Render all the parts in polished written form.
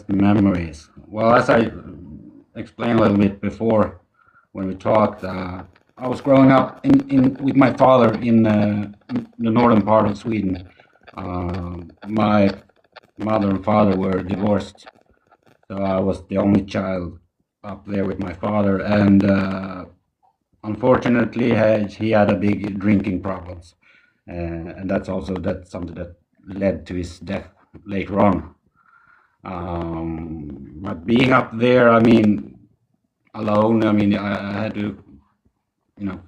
best memories. Well, as I explained a little bit before when we talked, I was growing up with my father in the northern part of Sweden. My mother and father were divorced, so I was the only child up there with my father, and unfortunately, he had a big drinking problems, and that's something that led to his death later on. But being up there, I mean, alone, I mean, I had to, you know,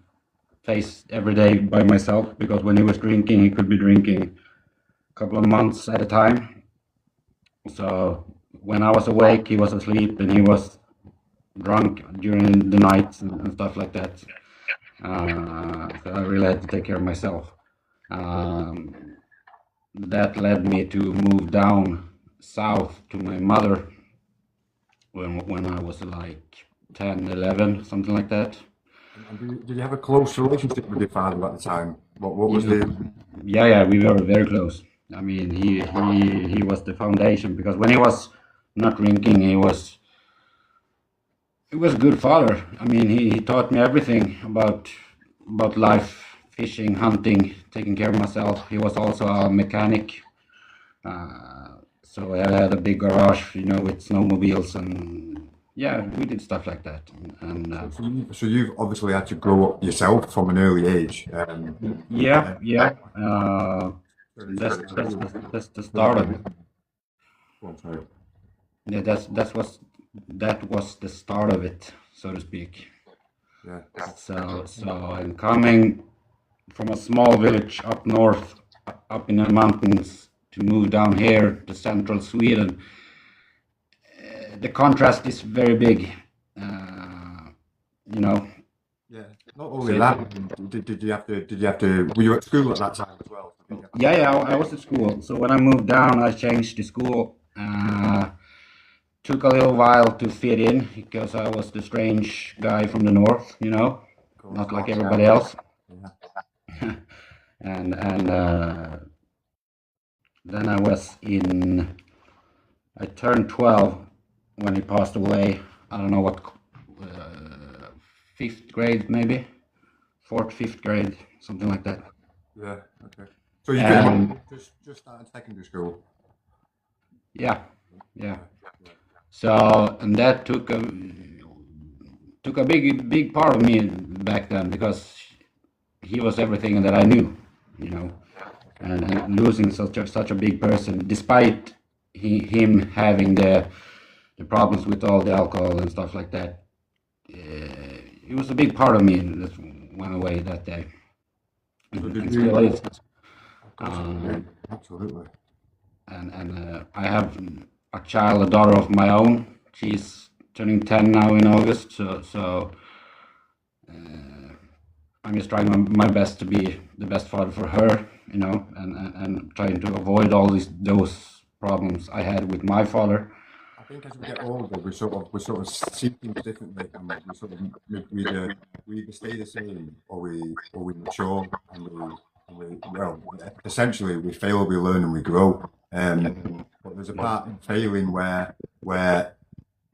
face every day by myself because when he was drinking, he could be drinking a couple of months at a time. So when I was awake, he was asleep, and he was drunk during the nights and stuff like that. So I really had to take care of myself. Um, that led me to move down south to my mother when I was like 10, 11, something like that. And did you have a close relationship with your father at the time? What was Yeah, the? yeah, we were very close. I mean, he was the foundation because when he was not drinking, he was a good father. I mean, he taught me everything about life, fishing, hunting, taking care of myself. He was also a mechanic. So I had a big garage, with snowmobiles, and yeah, we did stuff like that. And So you've obviously had to grow up yourself from an early age. yeah, Uh, yeah, sorry, that's sorry. that's the start of it. Go on, sorry. Yeah, that was the start of it, so to speak. Yeah. So I'm coming from a small village up north, up in the mountains, to move down here to central Sweden. The contrast is very big. Uh, you know, Yeah. Not so only that, did you have to, were you at school at that time as well? yeah, yeah, I was at school. So when I moved down, I changed the school. Took a little while to fit in because I was the strange guy from the north, Of course. not like everybody else. Yeah. And then I turned 12 when he passed away. I don't know what, fifth grade maybe, fourth, fifth grade, something like that. Yeah. Okay. So you And just started secondary school. yeah, yeah. Yeah. So and that took a big part of me back then because he was everything that I knew, you know. And losing such a big person, despite him having the problems with all the alcohol and stuff like that, it was a big part of me that went away that day, So and did still you? is. Of course. Yeah. Um, Absolutely. and I have a child, a daughter of my own. She's turning 10 now in August, so I'm just trying my best to be the best father for her, and trying to avoid all those problems I had with my father. I think as we get older, we sort of see things differently, and we sort of we either stay the same or we mature, and we well essentially we fail, we learn, and we grow. But there's a part in failing where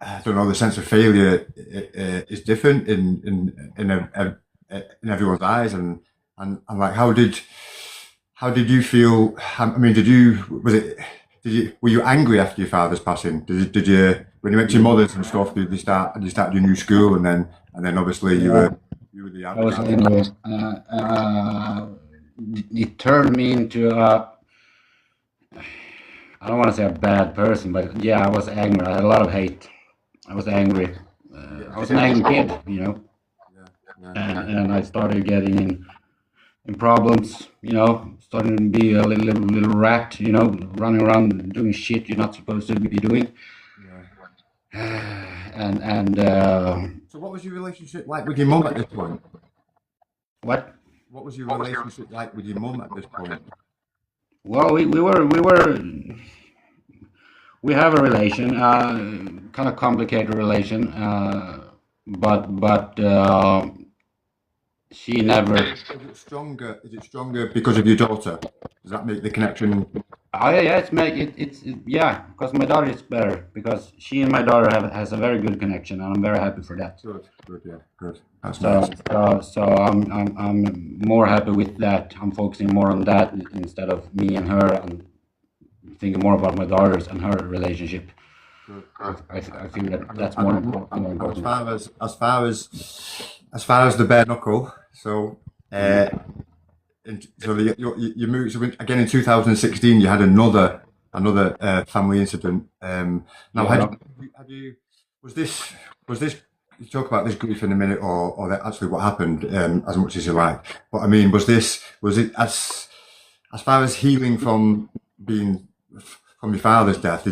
I don't know, the sense of failure is different in everyone's eyes, and like how did you feel? I mean, were you angry after your father's passing? Did you when you went to your mother's and stuff? Did you start your new school, and then obviously you Yeah, were the I was outcast. angry. It turned me into I don't want to say a bad person, but yeah, I was angry. I had a lot of hate. I was angry. I was an angry kid, Yeah, yeah, and I started getting in problems, starting to be a little rat, running around doing shit you're not supposed to be doing. yeah. And So what was your relationship like with your mum at this point? what? What was your relationship like with your mum at this point? Well, we have a relation, kind of complicated relation, but she Is it, never. is it stronger? Is it stronger because of your daughter? Does that make the connection? Oh yeah, yeah, because my daughter is better because she and my daughter has a very good connection, and I'm very happy for that. Good, good, yeah, good. That's So nice. I'm more happy with that. I'm focusing more on that instead of me and her, and thinking more about my daughters and her relationship. Good. I feel that And, that's and, more and, more and important. as far as the bare knuckle, so so you moved so again in 2016. You had another family incident. Now, Yeah. had you was this you talk about this grief in a minute, or that actually what happened, as much as you like. But I mean, was it as far as healing from being from your father's death?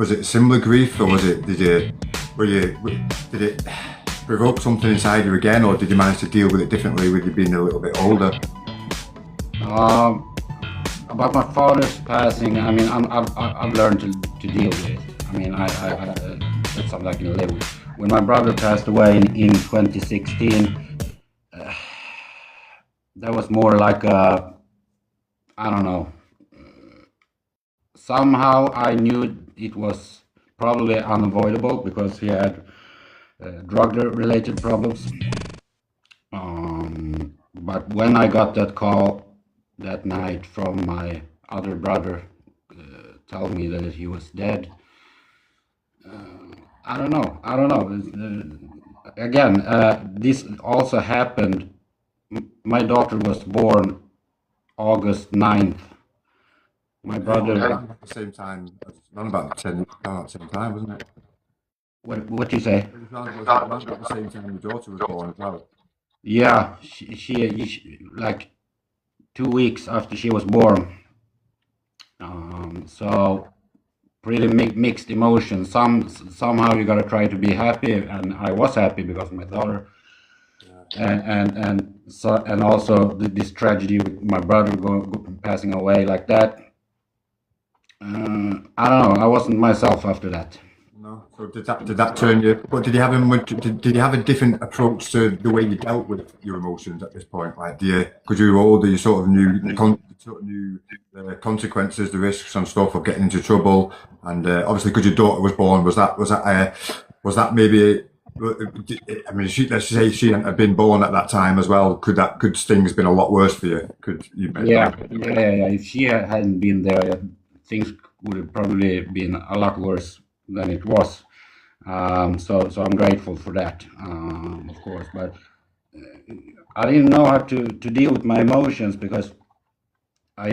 Was it similar grief, or did it provoke something inside you again, or did you manage to deal with it differently with you being a little bit older? Um, about my father's passing, I mean, I've learned to deal with it. I mean, that's something I can live with. When my brother passed away in 2016, that was more like I don't know. Somehow I knew it was probably unavoidable because he had drug-related problems. But when I got that call that night from my other brother, telling me that he was dead, I don't know. I don't know. Again, this also happened. My daughter was born August 9th. My brother, Around about the same time, around about the same time, wasn't it? what you say? It was around about the same time your daughter was born as well. Yeah, like 2 weeks after she was born. So pretty mixed emotions. Somehow you gotta try to be happy, and I was happy because of my daughter, and also this tragedy with my brother passing away like that. I don't know. I wasn't myself after that. No. So did that turn you? But did you have a different approach to the way you dealt with your emotions at this point? Like, because you were older, you sort of knew the consequences, the risks and stuff of getting into trouble, and obviously because your daughter was born, was that maybe? I mean, let's say she hadn't have been born at that time as well. Could things been a lot worse for you? Could you? Yeah. If she hadn't been there, things would have probably been a lot worse than it was. So I'm grateful for that, of course. But I didn't know how to deal with my emotions because I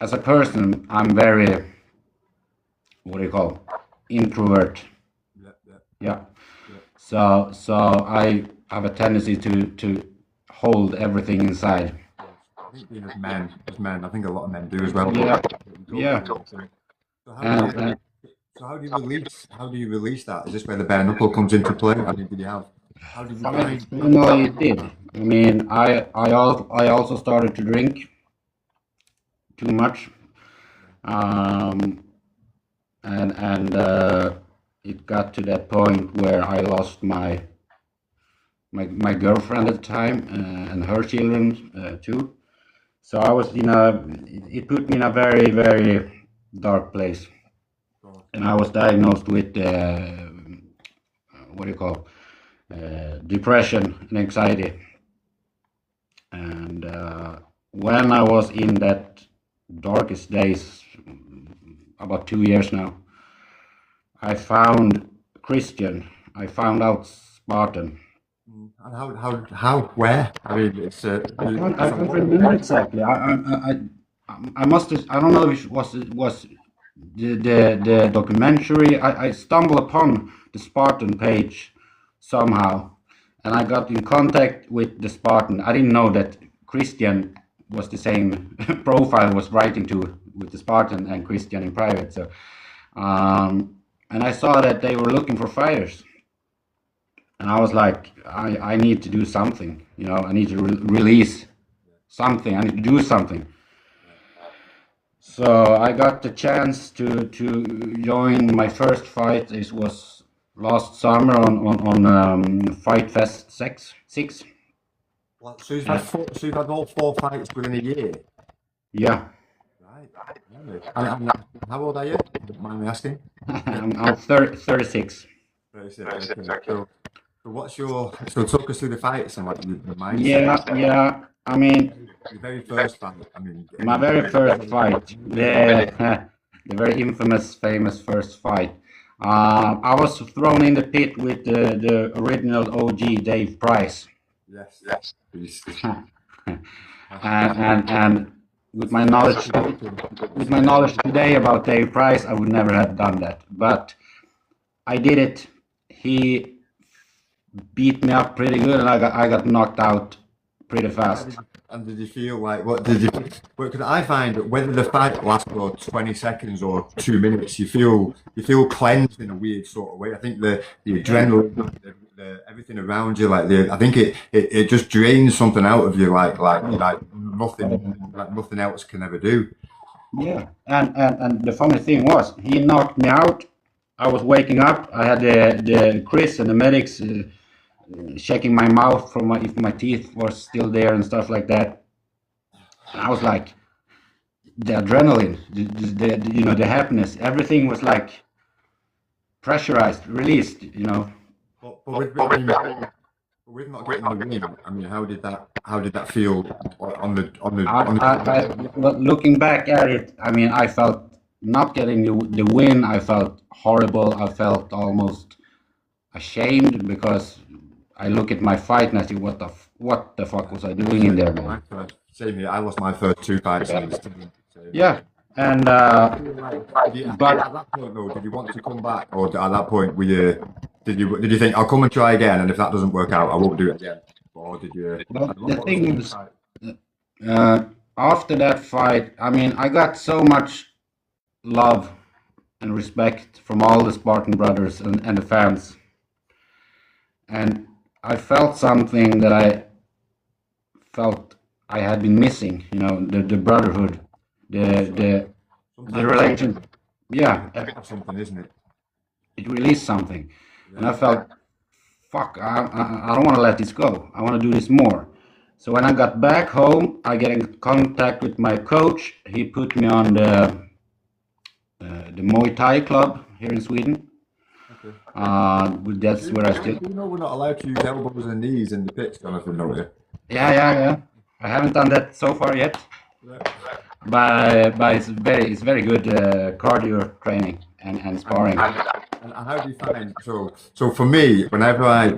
as a person, I'm very, what do you call, introvert. Yeah, yeah, Yeah. yeah. So I have a tendency to hold everything inside. I think being as men, I think a lot of men do as well. Yeah. We go Yeah. through everything. So And how do you release that? Is this where the bare knuckle comes into play? I mean, how did you find? finally it did. I mean, I also started to drink too much, um, and it got to that point where I lost my girlfriend at the time, and her children too. So I was it put me in a very, very dark place, and I was diagnosed with what do you call, depression and anxiety. And when I was in that darkest days, about 2 years now, I found Christian. I found out Spartan. And where? I mean, I can't remember exactly. I must have, I don't know if it was the documentary. I stumbled upon the Spartan page somehow, and I got in contact with the Spartan. I didn't know that Christian was the same profile was writing to with the Spartan and Christian in private. So, and I saw that they were looking for fighters, and I was like, I need to do something. I need to release something. I need to do something. So I got the chance to join my first fight. It was last summer on Fight Fest 6. So you've had all 4 fights within a year. Yeah. Right. Right. And how old are you? Don't mind me asking. I'm 36. 36. Okay. So what's your so talk us through the fights and like the mindset. Yeah, yeah. I mean, Your very first fight. my very first fight, the very infamous, famous first fight. I was thrown in the pit with the original OG Dave Price, Yes. and with my knowledge today about Dave Price, I would never have done that. But I did it. He beat me up pretty good, and I got knocked out pretty fast. And did you feel like what did you? Because I find that whether the fight lasts for 20 seconds or 2 minutes, you feel cleansed in a weird sort of way. I think the adrenaline, everything around you, I think it just drains something out of you, like nothing else can ever do. Yeah, and the funny thing was, he knocked me out. I was waking up. I had the Chris and the medics checking my mouth for if my teeth were still there and stuff like that. And I was like, the adrenaline, the happiness, everything was like pressurized, released. But with not getting the win, I mean, how did that feel Well, looking back at it, I mean, I felt not getting the win. I felt horrible. I felt almost ashamed because I look at my fight and I see what the fuck was I doing in there, man? Same here. I lost my first two fights in this team. Yeah, and But at that point, though, did you want to come back, or at that point, did you think I'll come and try again, and if that doesn't work out, I won't do it again, or did you? well, the thing was, after that fight, I mean, I got so much love and respect from all the Spartan brothers and the fans, and I felt something that I felt I had been missing. The brotherhood, the relation. Yeah, Something, isn't it? it released something, and I felt, fuck, I don't want to let this go. I want to do this more. So when I got back home, I get in contact with my coach. He put me on the Muay Thai club here in Sweden. Okay. That's where I still. You know we're not allowed to use elbows and knees in the pitch, Jonathan, don't we? Yeah. I haven't done that so far yet, Yeah. but it's very good cardio training and sparring. And how do you find so for me, whenever I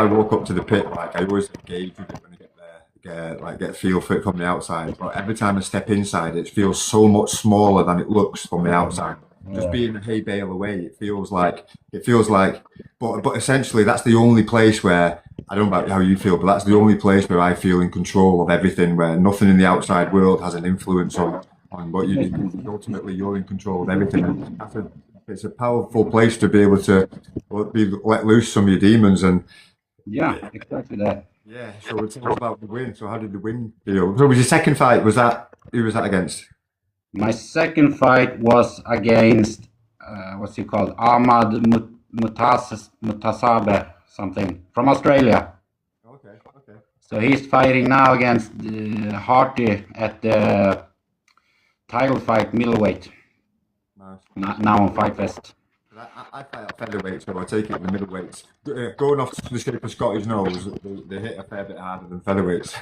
walk up to the pit, like I always engage with it when I get there, get feel for it from the outside. But every time I step inside, it feels so much smaller than it looks from the outside. Just being a hay bale away, it feels like, but essentially that's the only place where, I don't know about how you feel, but that's the only place where I feel in control of everything, where nothing in the outside world has an influence on what you do. Ultimately, you're in control of everything. And it's a powerful place to be able to let loose some of your demons. And Yeah, exactly that. yeah, so it's all about the win. So how did the win feel? So was your second fight, who was that against? My second fight was against what's he called, Ahmad Mutasabe, something from Australia. Okay. So he's fighting now against Harty at the title fight middleweight. Nice. Now on Fight Fest. I fight at featherweight, so I take it in the middleweights. Going off the shape of Scotty's nose, they hit a fair bit harder than featherweights.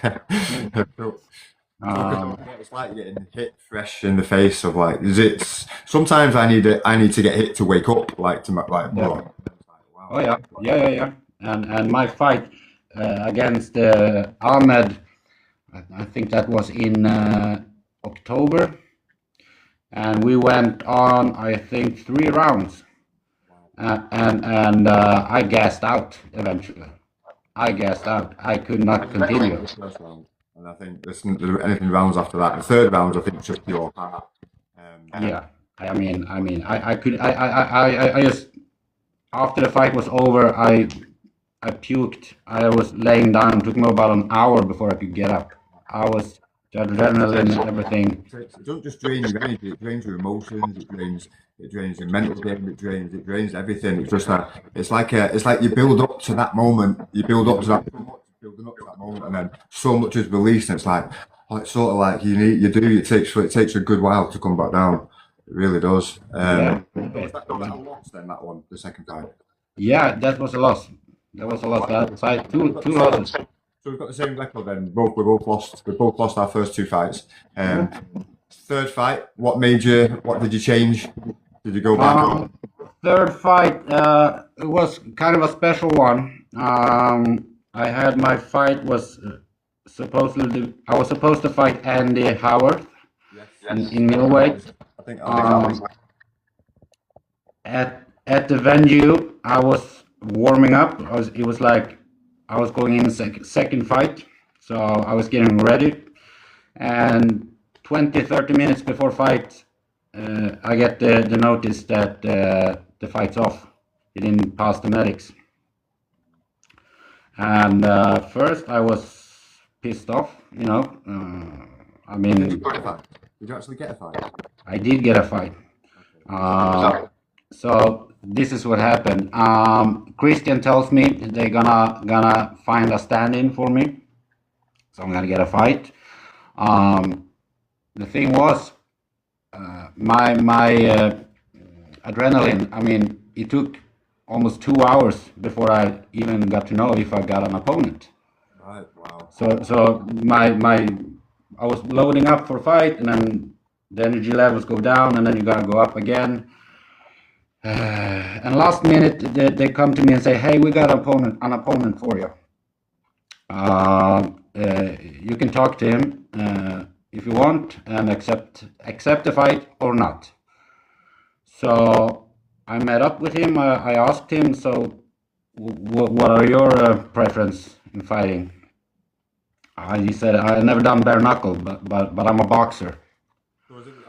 It's like getting hit fresh in the face of like. Sometimes I need to get hit to wake up, Yeah. wow. Oh yeah. And my fight against Ahmed, I think that was in October, and we went on, I think, 3 rounds, and I gassed out eventually. I gassed out. I could not continue. The first round, and I think there's anything rounds after that. The third round, I think, it's just your heart. Yeah, I mean, I just, after the fight was over, I puked. I was laying down. It took me about an hour before I could get up. The adrenaline and everything. It doesn't just drain your energy; it drains your emotions. It drains your mental game. It drains everything. It's just it's like you build up to that moment. You build up to that. Building up to that moment, and then so much is released, and it's like, it's sort of like it takes a good while to come back down. It really does. Yeah. Was that a loss then, that one, the second time? Yeah, that was a loss. That was a loss. That's like two losses. So we've got the same record then. We both lost. We both lost our first two fights. Third fight, what did you change? Did you go back? Third fight, it was kind of a special one. I had my fight was I was supposed to fight Andy Howard in middleweight. I think At the venue, I was warming up. It was like I was going in second fight, so I was getting ready. And 20-30 minutes before fight, I get the notice that the fight's off. It didn't pass the medics. And first I was pissed off, you know. I mean, did you actually get a fight? I did get a fight. So this is what happened. Christian tells me they're gonna find a stand-in for me, so I'm gonna get a fight. The thing was, my adrenaline. I mean, it took almost 2 hours before I even got to know if I got an opponent. Right. Wow. So I was loading up for fight, and then the energy levels go down, and then you gotta go up again. And last minute they come to me and say, "Hey, we got an opponent for you. You can talk to him if you want and accept the fight or not." So I met up with him. I asked him, "So, what are your preference in fighting?" He said, "I never done bare knuckle, but I'm a boxer."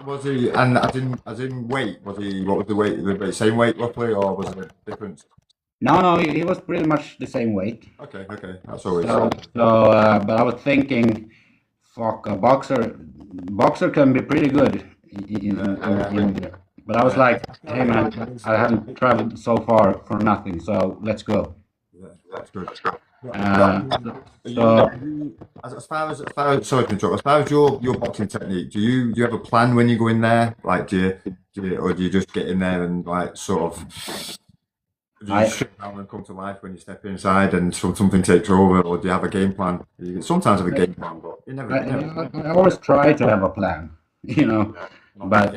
Was he, and as in weight, what was the weight? The same weight roughly, or was there a difference? No, he was pretty much the same weight. Okay, that's always. But I was thinking, fuck, a boxer can be pretty good. But I was like, hey man, I haven't traveled so far for nothing, so let's go. Yeah, that's good. So As far as sorry to interrupt. As far as your boxing technique, do you have a plan when you go in there? Like, or do you just get in there and like sort of do you sit down and come to life when you step inside and something takes over, or do you have a game plan? You sometimes have a game plan, but you never. I always try to have a plan, you know. But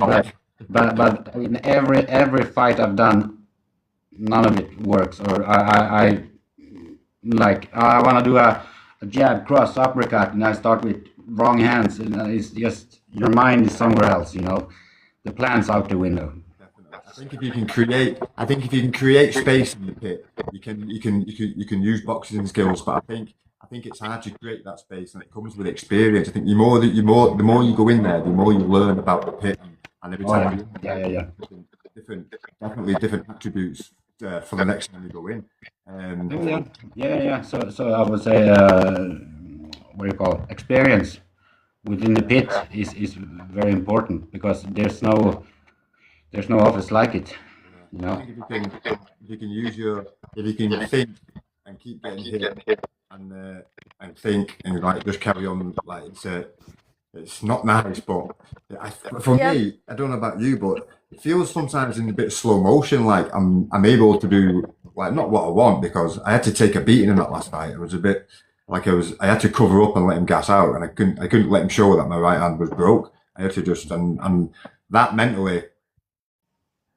in every fight I've done, none of it works. Or I want to do a jab, cross, uppercut, and I start with wrong hands, and it's just your mind is somewhere else. You know, the plan's out the window. I think if you can create space in the pit, you can use boxing skills. But I think it's hard to create that space, and it comes with experience. I think the more you go in there, the more you learn about the pit, and every time definitely different attributes for the next time you go in. So I would say, what do you call it? Experience within the pit is very important, because there's no office like it. You know. If you can think and keep getting hit and think and like just carry on, like it's not nice, but for me, I don't know about you, but it feels sometimes in a bit of slow motion. Like I'm able to do like not what I want, because I had to take a beating in that last fight. It was a bit like I had to cover up and let him gas out, and I couldn't let him show that my right hand was broke. I had to just and that mentally.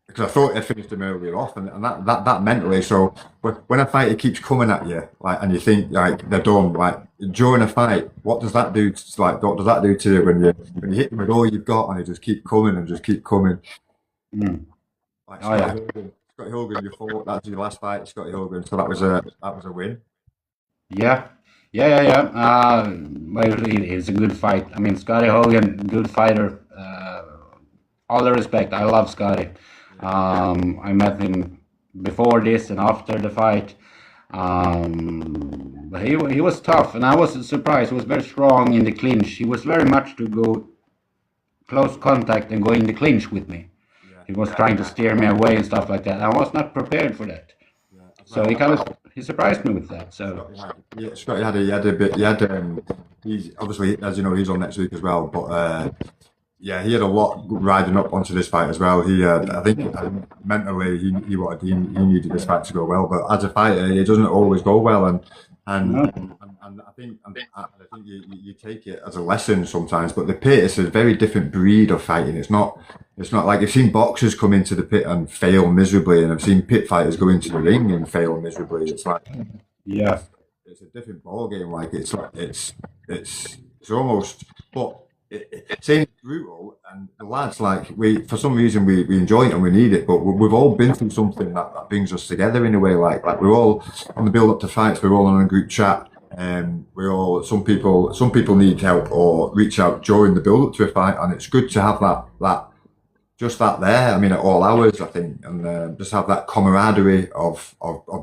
Because I thought I'd finished him earlier off, and that mentally. So when a fighter keeps coming at you, like, and you think like they're done, like during a fight, what does that do? What does that do to you when you hit them with all you've got, and you just keep coming and just keep coming? Like Scotty Hogan, you fought. That's your last fight, Scotty Hogan. So that was a win. Yeah. Well, it's a good fight. I mean, Scotty Hogan, good fighter. All the respect. I love Scotty. I met him before this and after the fight. But he was tough, and I was surprised. He was very strong in the clinch. He was very much to go close contact and go in the clinch with me. He was trying to steer me away and stuff like that. I was not prepared for that. So he kind of he surprised me with that. So Scott, he had a bit. He's obviously, as you know, he's on next week as well. But yeah, he had a lot riding up onto this fight as well. I think mentally, he needed this fight to go well. But as a fighter, it doesn't always go well, and no, I think you take it as a lesson sometimes. But the pit is a very different breed of fighting. It's not like I've seen boxers come into the pit and fail miserably, and I've seen pit fighters go into the ring and fail miserably. It's like yeah, it's a different ball game. Like it's almost, but saying it's brutal, and the lads like we for some reason we enjoy it and we need it, but we've all been through something that brings us together in a way. Like we're all on the build up to fights. We're all on a group chat. We're all some people need help or reach out during the build up to a fight, and it's good to have that just that there. I mean, at all hours, I think, and just have that camaraderie of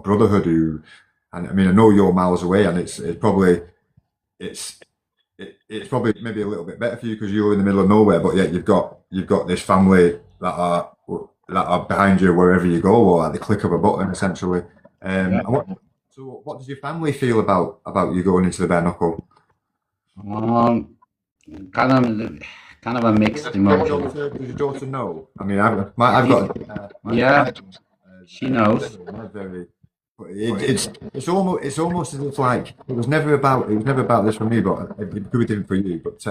brotherhood. And I mean, I know you're miles away, and it's it's probably maybe a little bit better for you because you're in the middle of nowhere. But yet you've got this family that are behind you wherever you go, or at the click of a button, essentially. yeah. So what does your family feel about you going into the bare knuckle? Um, kind of kind of a mixed emotion. Does your daughter know? I mean, I've got Yeah, she knows. very. But it's almost as if like it was never about this for me, but it could be different for you. But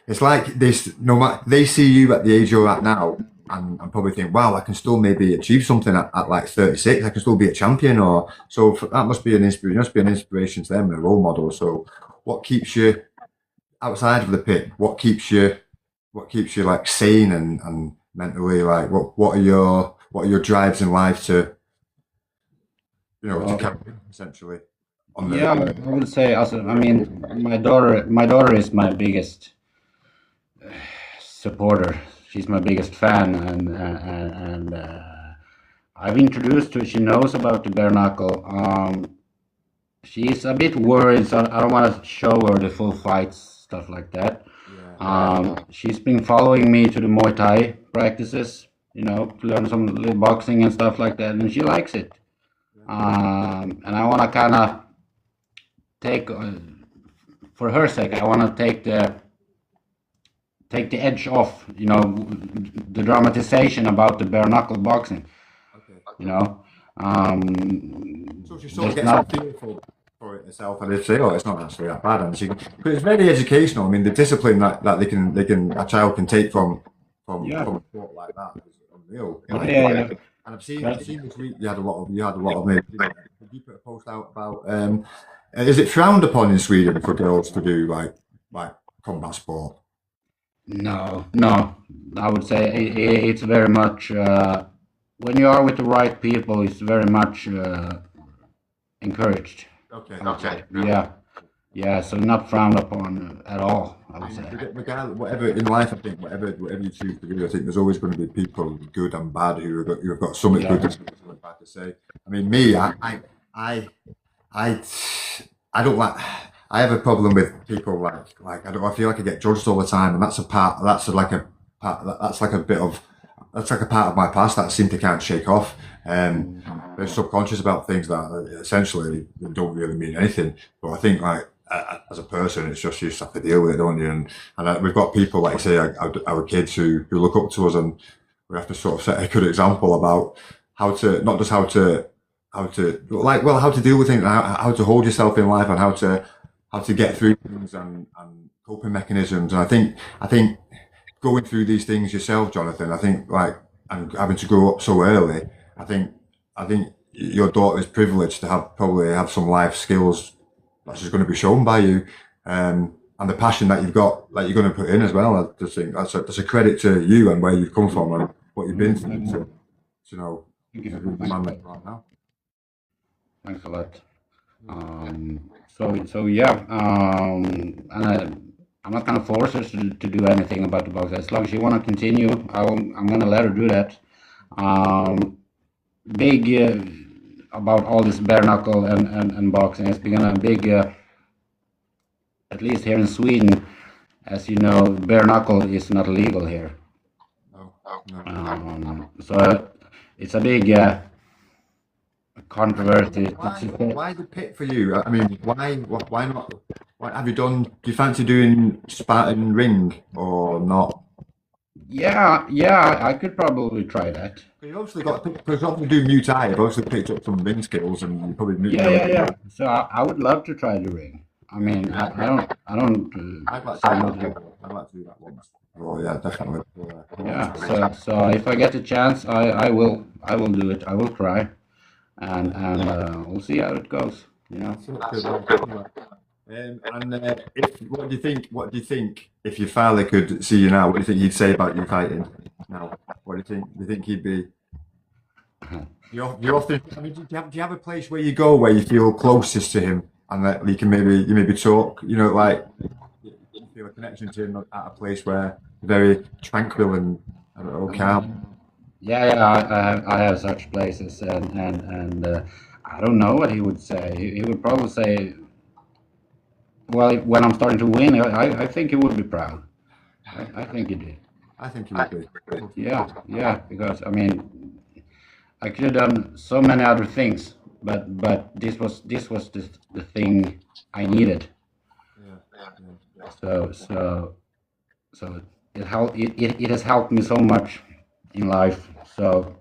it's like this. No matter they see you at the age you're at now, and probably think, wow, I can still maybe achieve something at like 36. I can still be a champion, or so. That must be an inspiration. Must be an inspiration to them and a role model. So, what keeps you outside of the pit? What keeps you? What keeps you like sane and mentally like? What are your drives in life to to Well, carry essentially on the yeah, I would say also, I mean, my daughter is my biggest supporter. She's my biggest fan, and I've introduced her. She knows about the bare knuckle. She's a bit worried, so I don't want to show her the full fights, stuff like that. She's been following me to the Muay Thai practices, to learn some little boxing and stuff like that, and she likes it. And I want to kind of take, for her sake, I want to take the edge off, the dramatization about the bare knuckle boxing. Okay. You know, um, So she sort of there's gets a not, feel for it herself, and they say, "Oh, it's not actually that bad." And but it's very educational. I mean, the discipline that a child can take yeah, from a sport like that is unreal. yeah, yeah, yeah. And That- I've seen this week you had a lot of maybe did you put a post out about is it frowned upon in Sweden for girls to do like combat sport? no, no, I would say it's very much, when you are with the right people, it's very much encouraged. Okay. I would say, yeah, yeah. So not frowned upon at all, I would say. Regardless, whatever in life, I think whatever you choose to do, I think there's always going to be people, good and bad, who have got something good Yeah, and something bad to say. I mean, me, I, I, I don't like. I have a problem with people like I don't. I feel like I get judged all the time, and that's like a bit of that's like a part of my past that I seem to can't shake off. They're subconscious about things that essentially don't really mean anything. But I think like as a person, it's just you just have to deal with it, don't you? And we've got people like say our kids who look up to us, and we have to sort of set a good example about how to not just how to like well how to deal with things, how to hold yourself in life, and how to get through things and coping mechanisms. And I think going through these things yourself, Jonathan, I think like and having to grow up so early, I think your daughter is privileged to probably have some life skills that's just going to be shown by you, and the passion that you've got that you're going to put in as well. I just think that's a credit to you and where you've come from and what you've been through to know thank be you, the thanks, man that you are now. thanks a lot. So yeah, and I'm not gonna force her to do anything about the box. As long as she wanna continue, I'm gonna let her do that. Um, big about all this bare knuckle and boxing. It's become a big, at least here in Sweden, as you know, bare knuckle is not legal here. No, no. So it's a big controversy to say. Why the pit for you? I mean, why not? Why have you done? Do you fancy doing Spartan ring or not? Yeah, yeah, I could probably try that. You obviously got because obviously do Muay Thai. You've obviously picked up some ring skills, and you probably Yeah, know. yeah, yeah. So I would love to try the ring. I mean, I don't I'd like to say do no that. to it. I'd like to do that once. Oh yeah, definitely. Yeah. So if I get the chance, I will do it. I will try, and we'll see how it goes. You know. If what do you think? What do you think if your father could see you now? What do you think he'd say about you fighting now? What do you think? Do you think he'd be? You often. I mean, do you have a place where you go where you feel closest to him and that you maybe talk? You know, like you feel a connection to him at a place where very tranquil and I don't know, calm. Yeah, yeah. I have such places, and I don't know what he would say. He would probably say, well, when I'm starting to win, I think he would be proud. I think he did. I think he would be. Yeah, yeah. Because I mean, I could have done so many other things, but this was the thing I needed. Yeah, yeah, So so it has helped me so much in life. So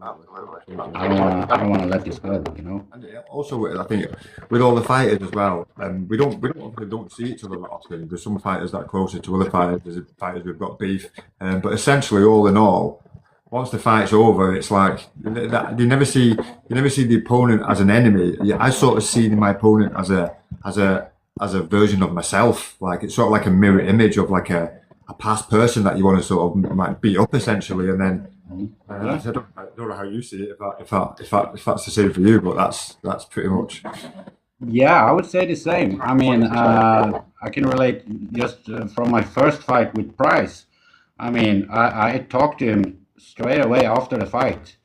absolutely. I don't wanna let this go. You know. And also, I think with all the fighters as well, we don't see each other that often. There's some fighters that are closer to other fighters. There's fighters who've got beef, but essentially, all in all, once the fight's over, it's like you never see the opponent as an enemy. I sort of see my opponent as a as a version of myself. Like it's sort of like a mirror image of like a past person that you want to sort of might beat up essentially, and then. Yeah. I don't know how you see it. If that's the same for you, but that's pretty much. Yeah, I would say the same. I mean, I can relate just from my first fight with Price. I mean, I talked to him straight away after the fight,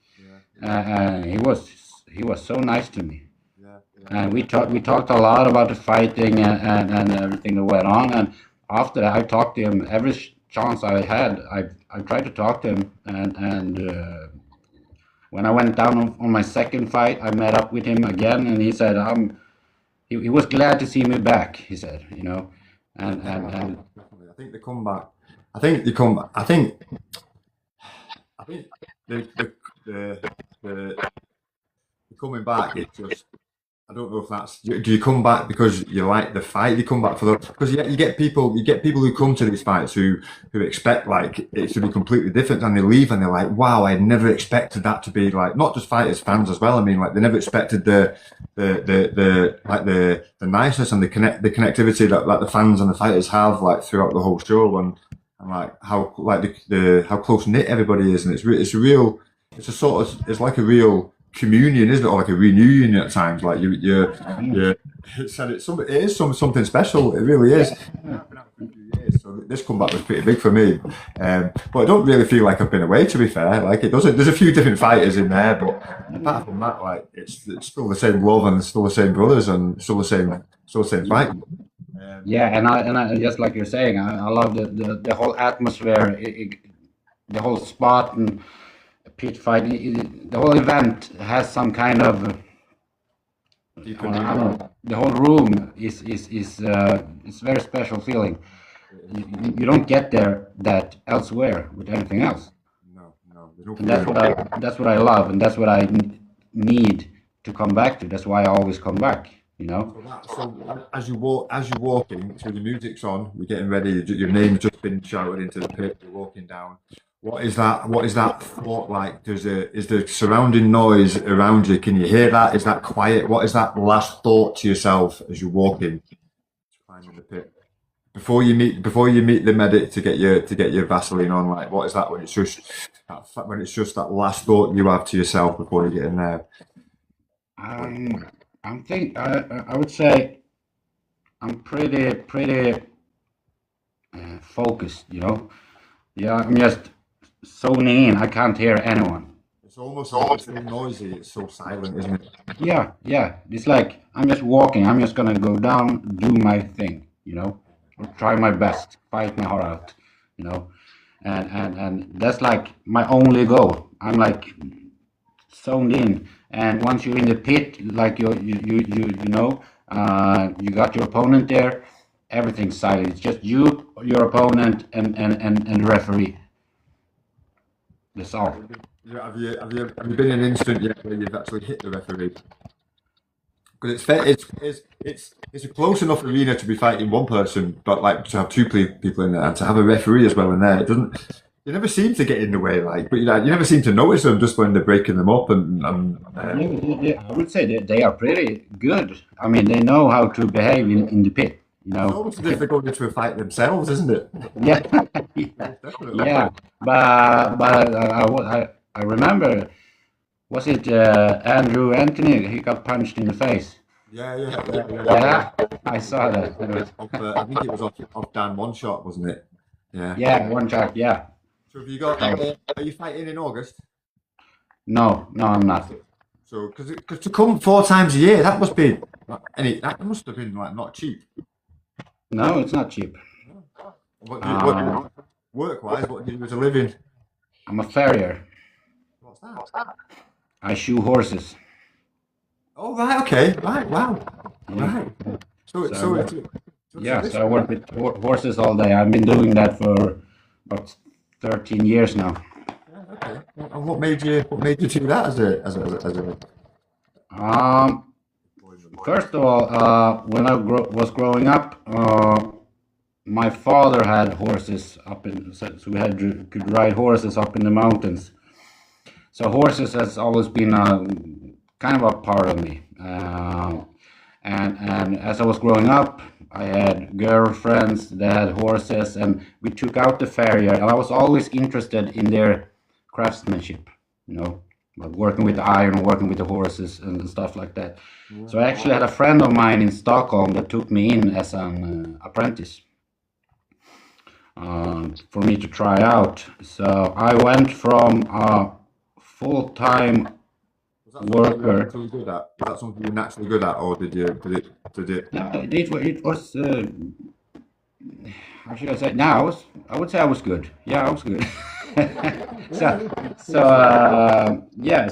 and he was so nice to me. Yeah, And we talked a lot about the fighting and everything that went on. And after that, I talked to him every chance I had. I tried to talk to him, and when I went down on my second fight, I met up with him again, and he said, he was glad to see me back. He said, you know, and definitely. I think the comeback. I think the come. I think the coming back. It's just. I don't know if that's. Do you come back because you like the fight? You come back for the because you get people. You get people who come to these fights who expect like it to be completely different, and they leave and they're like, "Wow, I never expected that to be like." Not just fighters, fans as well. I mean, like they never expected the niceness and the connectivity that like the fans and the fighters have like throughout the whole show, and like how like the how close knit everybody is, and it's a real. It's a sort of. It's like a real communion, isn't it, or like a reunion at times? Like it is something special. It really is. I've been out for a few years, so this comeback was pretty big for me. But I don't really feel like I've been away. To be fair, like it doesn't. There's a few different fighters in there, but apart from that, like it's still the same love and it's still the same brothers and still the same fight. yeah, and I just like you're saying, I love the whole atmosphere, the whole Spartan pit fight. The whole event has some kind of I don't know, the whole room is it's very special feeling. You don't get there that elsewhere with anything else, No, no, there's no and that's what I love, and that's what I need to come back to. That's why I always come back. You know. So as you're walking, so the music's on, you're getting ready. Your name's just been shouted into the pit. You're walking down. What is that? What is that thought like? Is the surrounding noise around you? Can you hear that? Is that quiet? What is that last thought to yourself as you're walking, climbing the pit before you meet the medic to get your Vaseline on? Like what is that when it's just that last thought you have to yourself before you get in there? Um, I would say I'm pretty focused. You know. Yeah, I'm just zoning in. I can't hear anyone. It's almost so noisy. It's so silent, isn't it? Yeah, yeah. It's like I'm just walking. I'm just gonna go down, do my thing, you know, or try my best, fight my heart out, you know, and that's like my only goal. I'm like zoned in, and once you're in the pit, like you know, you got your opponent there. Everything's silent. It's just you, your opponent, and the referee. That's all. Have you been in an instant yet where you've actually hit the referee? Because it's a close enough arena to be fighting one person, but like to have two people in there and to have a referee as well in there. It doesn't. You never seem to get in the way, like, but you never seem to notice them just when they're breaking them up. Yeah, I would say that they are pretty good. I mean, they know how to behave in the pit. You It's know. almost as if they're going into a fight themselves, isn't it? Yeah, Definitely. yeah. But I remember. Was it Andrew Anthony? He got punched in the face. Yeah. I saw that. It was- I think it was off Dan one shot, wasn't it? Yeah. yeah, one shot. Yeah. So have you got? Are you fighting in August? No, I'm not. So because to come 4 times a year, that must be that must have been like not cheap. No, it's not cheap. What work-wise, what do you do as a living? I'm a farrier. What's that? I shoe horses. Oh right, okay, right, wow, right. So I work with horses all day. I've been doing that for about 13 years now. Yeah, okay. And what made you do that as a First of all, when I was growing up, my father had horses so we could ride horses up in the mountains. So horses has always been kind of a part of me. And as I was growing up, I had girlfriends that had horses, and we took out the farrier. And I was always interested in their craftsmanship, like working with the iron, working with the horses and stuff like that. So I actually had a friend of mine in Stockholm that took me in as an apprentice for me to try out. So I went from a full-time worker. Was that something you were naturally good at, or did it? No, it was. How should I say? Now I would say I was good. Yeah, I was good.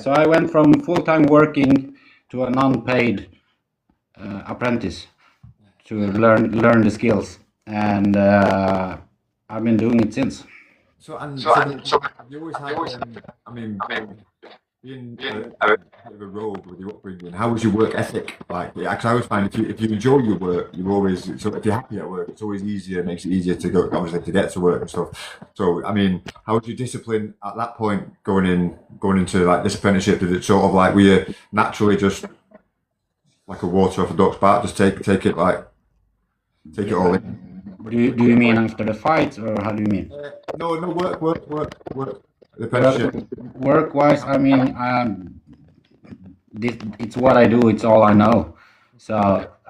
So I went from full-time working to an unpaid apprentice to learn the skills, and I've been doing it since. So you always had. I mean, being a bit of a rogue with your upbringing, how was your work ethic like? Yeah, because I always find if you enjoy your work, you always so if you're happy at work, it's always easier. It makes it easier to go, obviously, to get to work and stuff. So I mean, how was your discipline at that point going into like this apprenticeship? Did it sort of like were you naturally just like a water off a duck's back, just take it all in? Do you mean after the fight, or how do you mean? No, work. The apprenticeship. Work-wise, I mean, it's what I do. It's all I know. So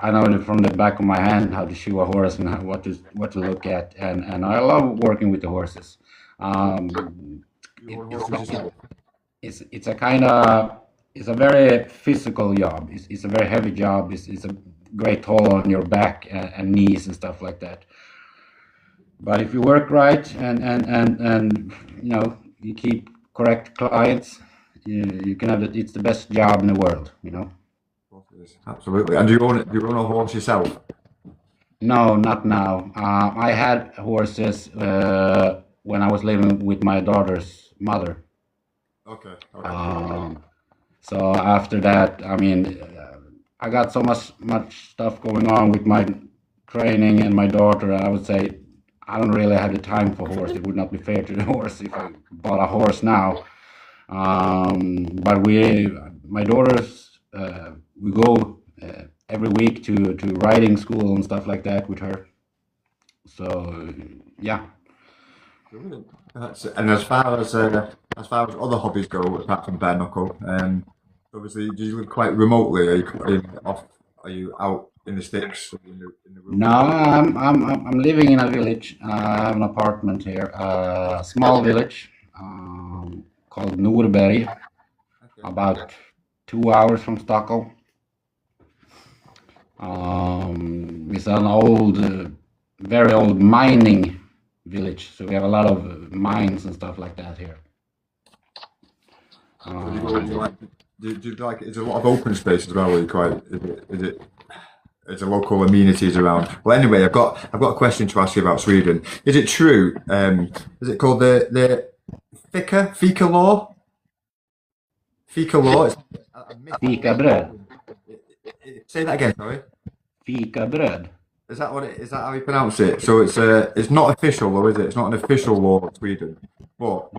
I know it from the back of my hand how to shoe a horse and what to look at, and I love working with the horses. It's a kind of it's a very physical job. It's a very heavy job. It's a great toll on your back and knees and stuff like that. But if you work right and you keep correct clients, you can have it. It's the best job in the world. Absolutely. And do you own a horse yourself? No, not now. I had horses when I was living with my daughter's mother. Okay. So after that, I mean, I got so much stuff going on with my training and my daughter. I would say I don't really have the time for horse. It would not be fair to the horse if I bought a horse now. But my daughters, we go every week to riding school and stuff like that with her. So yeah. Brilliant. And as far as other hobbies go, apart from bare knuckle, obviously, do you live quite remotely? Are you out in the sticks? In the room? No, I'm living in a village. I have an apartment here, a small village called Norberg, about 2 hours from Stockholm. It's an old, very old mining village, so we have a lot of mines and stuff like that here. So you go and you like, do you like? It's a lot of open space as well. Where you quite is it? There's a local amenities around. Well, anyway, I've got a question to ask you about Sweden. Is it true? Is it called the fika law? Fika law. It's a myth. Fikabröd. Say that again. Sorry. Fikabröd. Is that what it? Is that how you pronounce it? So it's not official, though, is it? It's not an official law in Sweden. But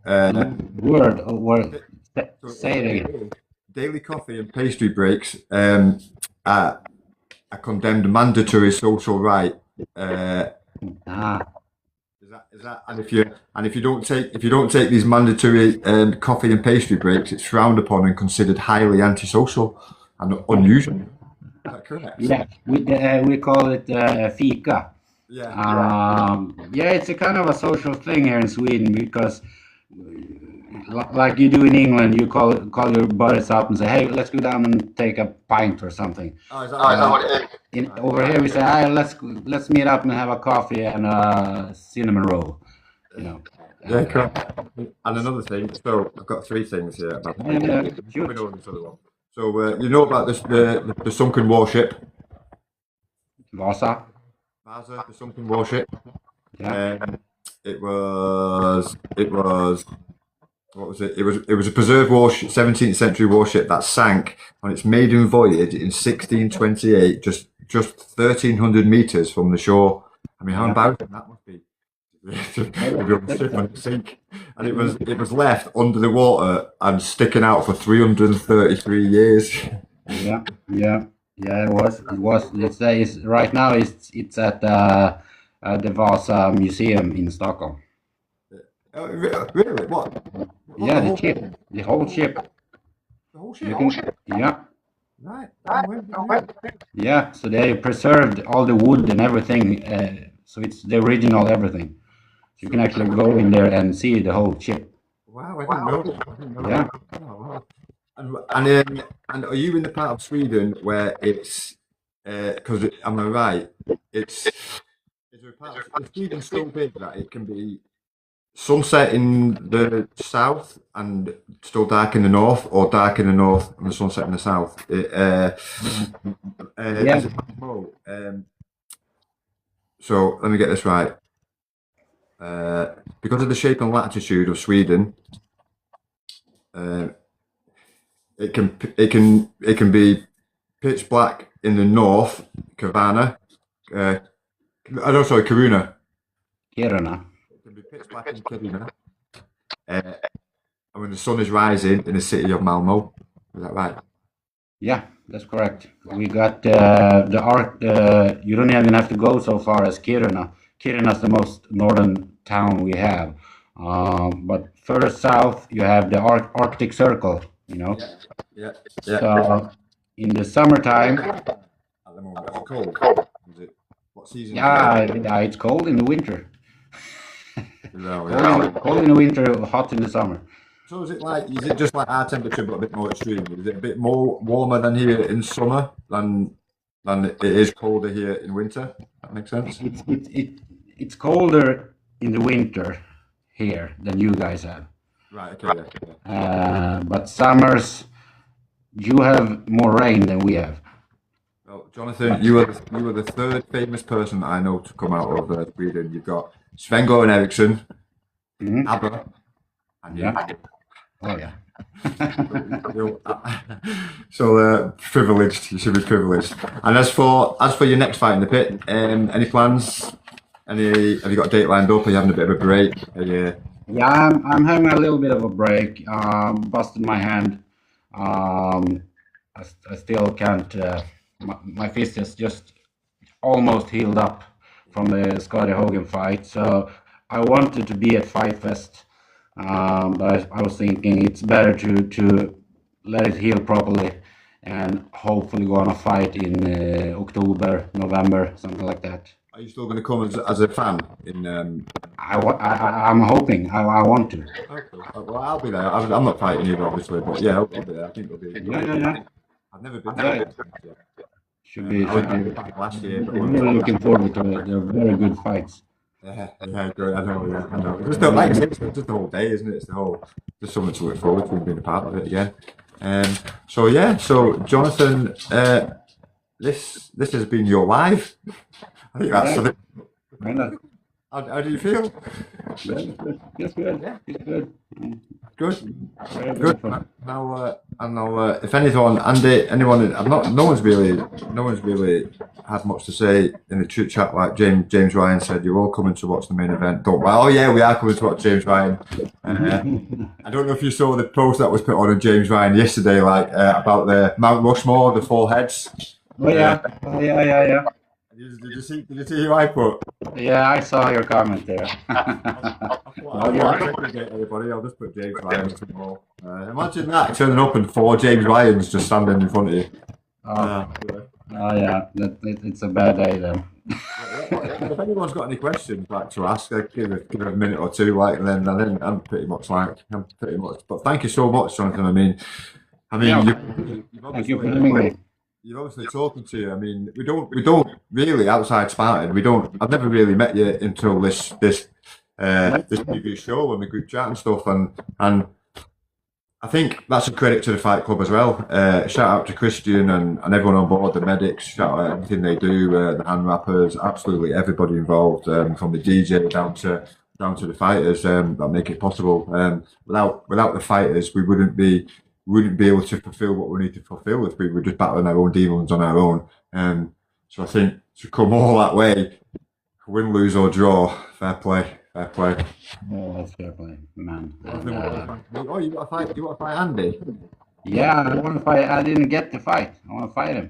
Word. so Say it again. daily coffee and pastry breaks are a condemned mandatory social right. Ah, Is that and if you don't take these mandatory coffee and pastry breaks, it's frowned upon and considered highly antisocial and unusual. Is that correct? yeah. We call it fika. Yeah. Yeah, it's a kind of a social thing here in Sweden because, like you do in England, you call your buddies up and say, "Hey, let's go down and take a pint or something." Oh, is that what it is? Over here we say, "Hey, let's meet up and have a coffee and a cinnamon roll." You know. Yeah, correct. And another thing, so I've got three things here about Shoot. we know this other one. So you know about this the sunken warship, Vasa. Vasa, the sunken warship. Yeah. It was what was it? It was a preserved warship, 17th century warship that sank on its maiden voyage in 1628, just 1,300 meters from the shore. I mean, how embarrassing that must be. To be on the ship and it sink, and it was left under the water and sticking out for 333 years. Yeah. It was. It's right now. It's at the Vasa Museum in Stockholm. Really? What? Yeah, the whole ship. The whole ship. Yeah. Right. Yeah. So they preserved all the wood and everything. So it's the original everything. You can actually go in there and see the whole ship. Wow, I didn't know Yeah. that. Oh, wow. And are you in the part of Sweden where it's because am I right? Is there a part of Sweden so big that it can be sunset in the south and still dark in the north, or dark in the north and the sunset in the south? Yeah. So let me get this right. Because of the shape and latitude of Sweden, it can be pitch black in the north, Kiruna. Kiruna. Kiruna. It can be pitch black in Kiruna. And when the sun is rising in the city of Malmo, is that right? Yeah, that's correct. We got the arc. You don't even have to go so far as Kiruna. Kiruna is the most northern town we have. But further south, you have the Arctic Circle. You know. Yeah. So in the summertime. At the moment, it's cold. Is it? What season? Yeah, it's cold in the winter. No, Cold in the winter, hot in the summer. So is it just like our temperature but a bit more extreme? Is it a bit more warmer than here in summer than it is colder here in winter? That makes sense? It's colder in the winter here than you guys have. Right, okay. Yeah. But summers, you have more rain than we have. Well, Jonathan, you are the third famous person that I know to come out of Sweden. You've got Sven-Göran Eriksson, ABBA, and you. Oh yeah. So privileged. You should be privileged. And as for your next fight in the pit, any plans? Have you got a date lined up? Are you having a bit of a break? Yeah, I'm having a little bit of a break. Busted my hand. I still can't. My fist is just almost healed up from the Scotty Hogan fight. So I wanted to be at Fight Fest. But I was thinking it's better to let it heal properly and hopefully go on a fight in October, November, something like that. Are you still going to come as a fan? I'm hoping. I want to. Okay. Well, I'll be there. I'm not fighting either, obviously, but yeah, I'll be there. I think it'll be. Yeah. I've never been there. Should be. I went back last year. I'm really looking forward to it. They're very good fights. Yeah, good. I know, yeah, I know. Just the, like I said, it's just the whole day, isn't it? It's the whole, just something to look forward to and being a part of it again. So yeah, so Jonathan, this has been your live. I think that's Yeah, it. why not? How do you feel? It's good. Yeah, It's good. good. Very Good. beautiful. Now, if anyone, Andy, anyone, I've not, no one's really had much to say in the chat. Like James Ryan said, you're all coming to watch the main event. Don't. Well, oh yeah, we are coming to watch James Ryan. I don't know if you saw the post that was put on of James Ryan yesterday, like about the Mount Rushmore, the four heads. Oh yeah. Oh yeah, yeah, yeah. Did you see who I put? Yeah, I saw your comment there. Everybody, I'll just put James Ryan tomorrow. Imagine that turning up and four James Ryans just standing in front of you. Oh, oh yeah, it's a bad day then. If anyone's got any questions like to ask, give it a minute or two, like, and then I'm pretty much. But thank you so much, Jonathan. Yeah. You've Thank you for having me. You're obviously talking to you. I mean, we don't really outside Spartan. I've never really met you until this previous show when we group chat and stuff. And I think that's a credit to the Fight Club as well. Shout out to Christian and everyone on board, the medics. Shout out everything they do, the hand wrappers, absolutely everybody involved, from the DJ down to the fighters that make it possible. Without the fighters, we wouldn't be able to fulfill what we need to fulfill if we were just battling our own demons on our own. So I think to come all that way, win, lose or draw, fair play. Oh, that's fair play, man. Oh, you want to fight Andy? Yeah, I want to fight. I didn't get the fight. I want to fight him.